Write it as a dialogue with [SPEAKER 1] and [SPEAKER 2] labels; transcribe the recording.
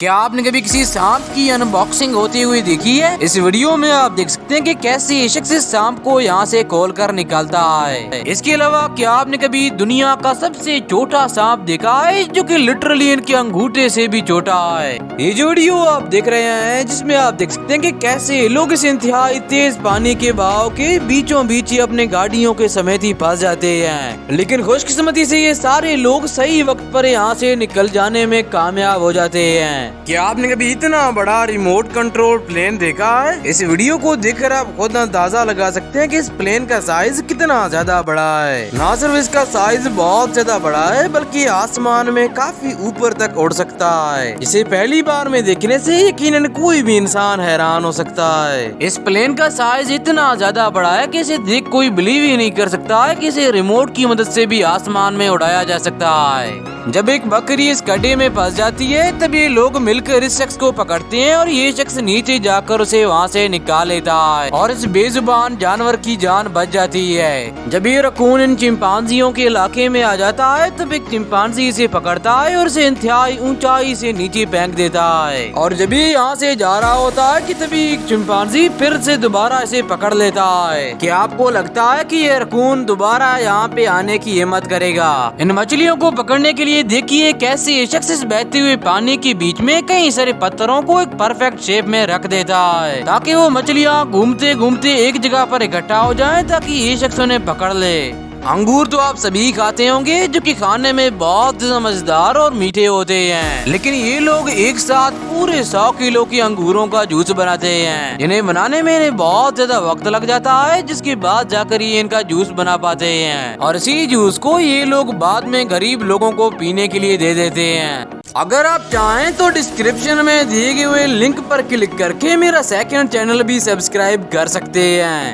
[SPEAKER 1] کیا آپ نے کبھی کسی سانپ کی انباکسنگ ہوتی ہوئی دیکھی ہے؟ اس ویڈیو میں آپ دیکھ سکتے ہیں کہ کیسے یہ شخص سانپ کو یہاں سے کھول کر نکالتا ہے۔ اس کے علاوہ کیا آپ نے کبھی دنیا کا سب سے چھوٹا سانپ دیکھا ہے جو کہ لٹرلی ان کے انگوٹھے سے بھی چھوٹا ہے؟ یہ جو ویڈیو آپ دیکھ رہے ہیں جس میں آپ دیکھ سکتے ہیں کہ کیسے لوگ اس انتہائی تیز پانی کے بہاؤ کے بیچوں بیچ اپنے گاڑیوں کے سمیت ہی پھنس جاتے ہیں، لیکن خوش قسمتی سے یہ سارے لوگ صحیح وقت پر یہاں سے نکل جانے میں کامیاب ہو جاتے ہیں۔ کیا آپ نے کبھی اتنا بڑا ریموٹ کنٹرول پلین دیکھا ہے؟ اس ویڈیو کو دیکھ کر آپ خود اندازہ لگا سکتے ہیں کہ اس پلین کا سائز کتنا زیادہ بڑا ہے۔ نہ صرف اس کا سائز بہت زیادہ بڑا ہے بلکہ آسمان میں کافی اوپر تک اڑ سکتا ہے، جسے پہلی بار میں دیکھنے سے یقیناً کوئی بھی انسان حیران ہو سکتا ہے۔ اس پلین کا سائز اتنا زیادہ بڑا ہے کہ اسے دیکھ کوئی بلیو ہی نہیں کر سکتا ہے کہ اسے ریموٹ کی مدد سے بھی آسمان میں اڑایا جا سکتا ہے۔ جب ایک بکری اس گڈھے میں پھنس جاتی ہے تب یہ لوگ مل کر اس شخص کو پکڑتے ہیں اور یہ شخص نیچے جا کر اسے وہاں سے نکال لیتا ہے اور اس بے زبان جانور کی جان بچ جاتی ہے۔ جب یہ رکون ان چمپانزیوں کے علاقے میں آ جاتا ہے تب ایک چمپانزی اسے پکڑتا ہے اور اسے انتہائی اونچائی سے نیچے پھینک دیتا ہے، اور جب یہ یہاں سے جا رہا ہوتا ہے کہ تبھی ایک چمپانزی پھر سے دوبارہ اسے پکڑ لیتا ہے۔ کیا آپ کو لگتا ہے کہ یہ رکون دوبارہ یہاں پہ آنے کی ہمت کرے گا؟ ان مچھلیوں کو پکڑنے کے لیے دیکھیے کیسے یہ شخص اس بہتے ہوئے پانی کے بیچ میں کئی سارے پتھروں کو ایک پرفیکٹ شیپ میں رکھ دیتا ہے تاکہ وہ مچھلیاں گھومتے گھومتے ایک جگہ پر اکٹھا ہو جائیں تاکہ یہ شخص انہیں پکڑ لے۔ انگور تو آپ سبھی کھاتے ہوں گے جو کہ کھانے میں بہت مزیدار اور میٹھے ہوتے ہیں، لیکن یہ لوگ ایک ساتھ پورے 100 کلو کی انگوروں کا جوس بناتے ہیں جنہیں بنانے میں انہیں بہت زیادہ وقت لگ جاتا ہے، جس کے بعد جا کر یہ ان کا جوس بنا پاتے ہیں، اور اسی جوس کو یہ لوگ بعد میں غریب لوگوں کو پینے کے لیے دے دیتے ہیں۔ اگر آپ چاہیں تو ڈسکرپشن میں دیے گئے ہوئے لنک پر کلک کر کے میرا سیکنڈ چینل بھی سبسکرائب کر سکتے ہیں۔